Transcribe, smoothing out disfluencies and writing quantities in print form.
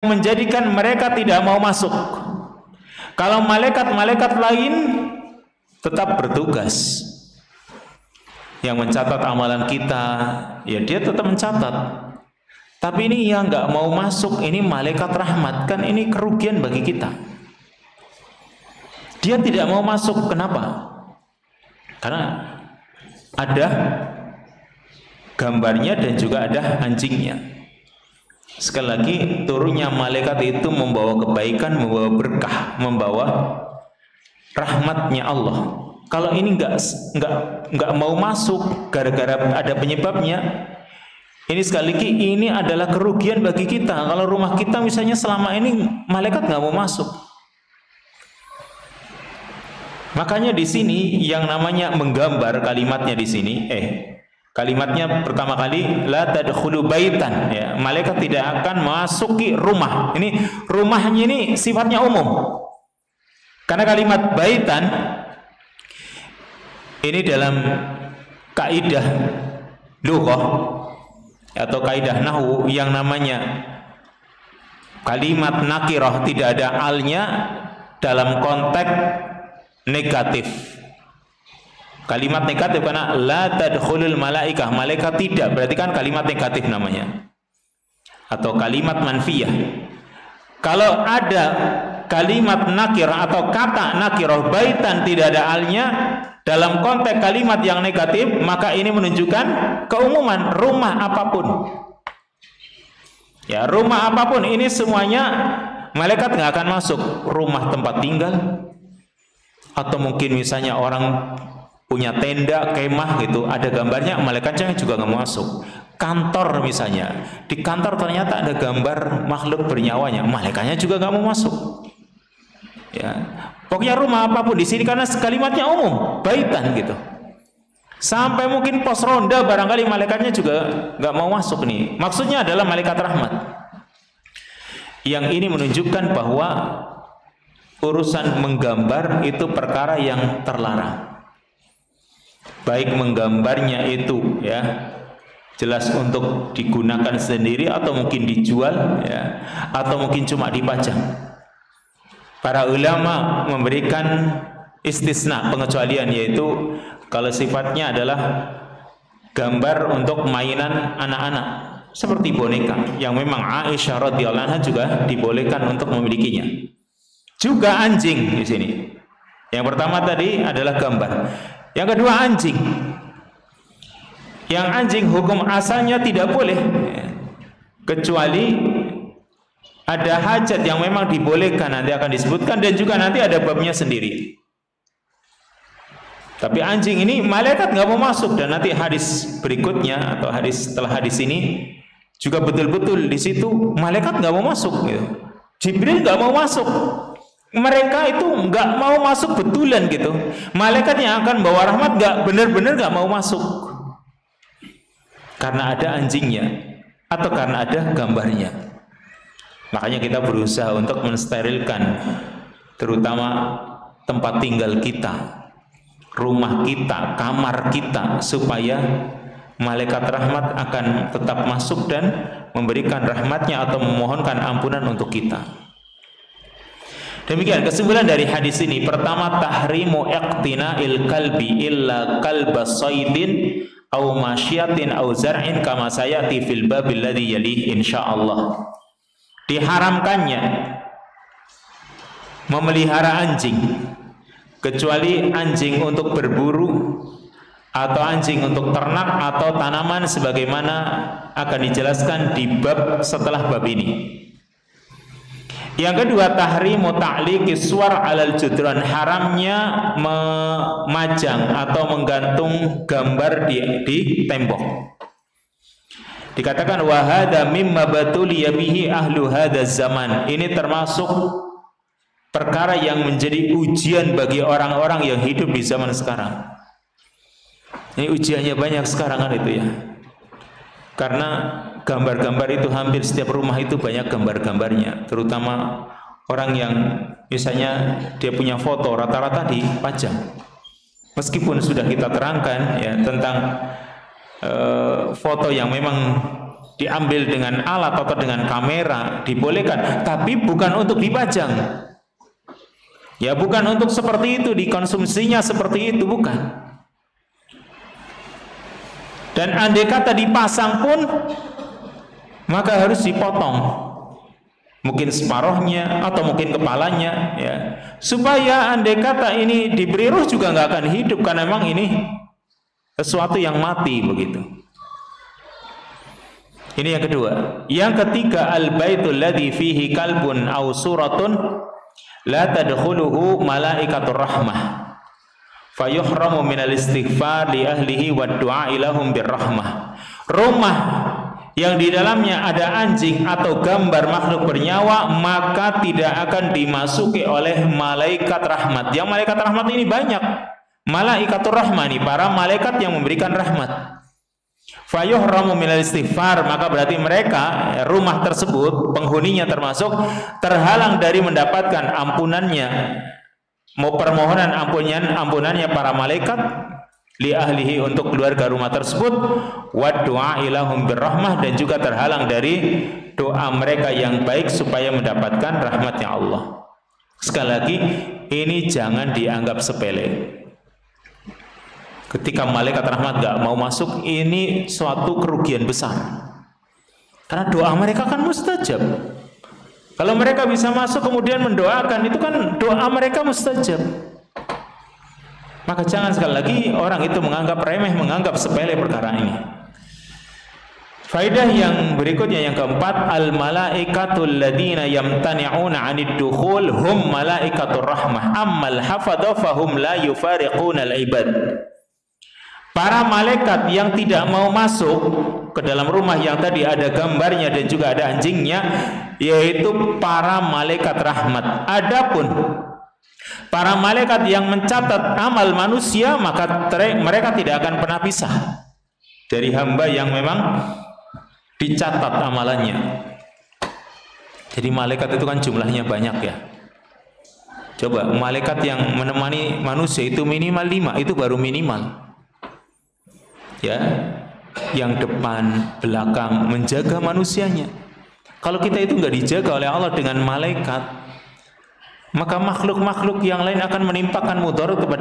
menjadikan mereka tidak mau masuk. Kalau malaikat-malaikat lain tetap bertugas, yang mencatat amalan kita, ya dia tetap mencatat. Tapi ini yang nggak mau masuk, ini malaikat rahmat, kan ini kerugian bagi kita. Dia tidak mau masuk, kenapa? Karena ada gambarnya dan juga ada anjingnya. Sekali lagi, turunnya malaikat itu membawa kebaikan, membawa berkah, membawa rahmatnya Allah. Kalau ini nggak mau masuk gara-gara ada penyebabnya, ini sekali lagi ini adalah kerugian bagi kita. Kalau rumah kita misalnya selama ini malaikat nggak mau masuk, makanya di sini yang namanya menggambar kalimatnya di sini, kalimatnya pertama kali la tadkhulu baitan, ya, malaikat tidak akan masuki rumah. Ini rumahnya ini sifatnya umum. Karena kalimat baitan ini dalam kaidah lughah atau kaidah nahwu yang namanya kalimat nakirah tidak ada alnya dalam konteks negatif. Kalimat negatif karena la tadkhulul malaikah, malaikat tidak, berarti kan kalimat negatif namanya. Atau kalimat manfiyah. Kalau ada kalimat nakirah atau kata nakirah baitan tidak ada alnya dalam konteks kalimat yang negatif, maka ini menunjukkan keumuman rumah apapun. Ya, rumah apapun ini semuanya malaikat nggak akan masuk. Rumah tempat tinggal, atau mungkin misalnya orang punya tenda, kemah gitu, ada gambarnya, malaikatnya juga nggak mau masuk. Kantor misalnya, di kantor ternyata ada gambar makhluk bernyawanya, malaikatnya juga nggak mau masuk. Ya, pokoknya rumah apapun di sini karena kalimatnya umum, baitan gitu. Sampai mungkin pos ronda barangkali malaikatnya juga nggak mau masuk nih. Maksudnya adalah malaikat rahmat. Yang ini menunjukkan bahwa urusan menggambar itu perkara yang terlarang. Baik menggambarnya itu ya jelas untuk digunakan sendiri atau mungkin dijual ya, atau mungkin cuma dipajang. Para ulama memberikan istisna, pengecualian, yaitu kalau sifatnya adalah gambar untuk mainan anak-anak seperti boneka, yang memang Aisyah radhiyallahu anha juga dibolehkan untuk memilikinya. Juga anjing di sini. Yang pertama tadi adalah gambar. Yang kedua anjing. Yang anjing hukum asalnya tidak boleh, kecuali ada hajat yang memang dibolehkan, nanti akan disebutkan, dan juga nanti ada babnya sendiri. Tapi anjing ini malaikat nggak mau masuk, dan nanti hadis berikutnya atau hadis setelah hadis ini juga betul-betul di situ malaikat nggak mau masuk. Gitu. Jibril nggak mau masuk. Mereka itu nggak mau masuk betulan gitu. Malaikat yang akan bawa rahmat nggak benar-benar nggak mau masuk karena ada anjingnya atau karena ada gambarnya. Makanya kita berusaha untuk mensterilkan terutama tempat tinggal kita, rumah kita, kamar kita, supaya malaikat rahmat akan tetap masuk dan memberikan rahmatnya atau memohonkan ampunan untuk kita. Demikian kesimpulan dari hadis ini. Pertama, tahrimu iqtina'il kalbi illa kalba saydin au masyiatin au zar'in kama sayati fil babil ladzi yalih insyaallah. Diharamkannya memelihara anjing kecuali anjing untuk berburu atau anjing untuk ternak atau tanaman, sebagaimana akan dijelaskan di bab setelah bab ini. Yang kedua, tahrimu ta'liqi suwar 'alal judran, haramnya memajang atau menggantung gambar di tembok. Dikatakan wa hadza mimma batuliya bihi ahlu hadzal zaman. Ini termasuk perkara yang menjadi ujian bagi orang-orang yang hidup di zaman sekarang. Ini ujiannya banyak sekarang kan itu ya. Karena gambar-gambar itu hampir setiap rumah itu banyak gambar-gambarnya, terutama orang yang misalnya dia punya foto rata-rata dipajang. Meskipun sudah kita terangkan ya tentang foto yang memang diambil dengan alat atau dengan kamera, dibolehkan, tapi bukan untuk dipajang. Ya, bukan untuk seperti itu, dikonsumsinya seperti itu, bukan. Dan andai kata dipasang pun, maka harus dipotong, mungkin separuhnya atau mungkin kepalanya, ya, supaya andai kata ini diberi ruh juga nggak akan hidup, karena memang ini sesuatu yang mati begitu. Ini yang kedua. Yang ketiga, al-baitul ladzi fihi kalbun aw suratun la tadkhuluhu malaikatur rahmah fayuhramu minal istighfar li ahlihi wad du'a ilahum birrahmah. Rumah yang di dalamnya ada anjing atau gambar makhluk bernyawa, maka tidak akan dimasuki oleh malaikat rahmat. Yang malaikat rahmat ini banyak. Malaikatur rahmah ini para malaikat yang memberikan rahmat. Fayuhramu minal istighfar, maka berarti mereka, rumah tersebut, penghuninya termasuk, terhalang dari mendapatkan ampunannya, mau permohonan ampunannya para malaikat li ahlihi, untuk keluarga rumah tersebut, wa du'a ilahum birrahmah, dan juga terhalang dari doa mereka yang baik supaya mendapatkan rahmatnya Allah. Sekali lagi, ini jangan dianggap sepele. Ketika malaikat rahmat gak mau masuk, ini suatu kerugian besar, karena doa mereka kan mustajab. Kalau mereka bisa masuk kemudian mendoakan, itu kan doa mereka mustajab. Maka jangan sekali lagi orang itu menganggap remeh, menganggap sepele perkara ini. Faedah yang berikutnya, yang keempat, al malaikatul ladina yamtani'una 'anid dukhul hum malaikatur rahmah ammal hafadha fahum la yufariquna al ibad. Para malaikat yang tidak mau masuk ke dalam rumah yang tadi ada gambarnya dan juga ada anjingnya, yaitu para malaikat rahmat. Adapun para malaikat yang mencatat amal manusia, maka mereka tidak akan pernah pisah dari hamba yang memang dicatat amalannya. Jadi malaikat itu kan jumlahnya banyak ya. Coba malaikat yang menemani manusia itu minimal 5, itu baru minimal. Ya, yang depan, belakang, menjaga manusianya. Kalau kita itu nggak dijaga oleh Allah dengan malaikat, maka makhluk-makhluk yang lain akan menimpakan mudarat kepada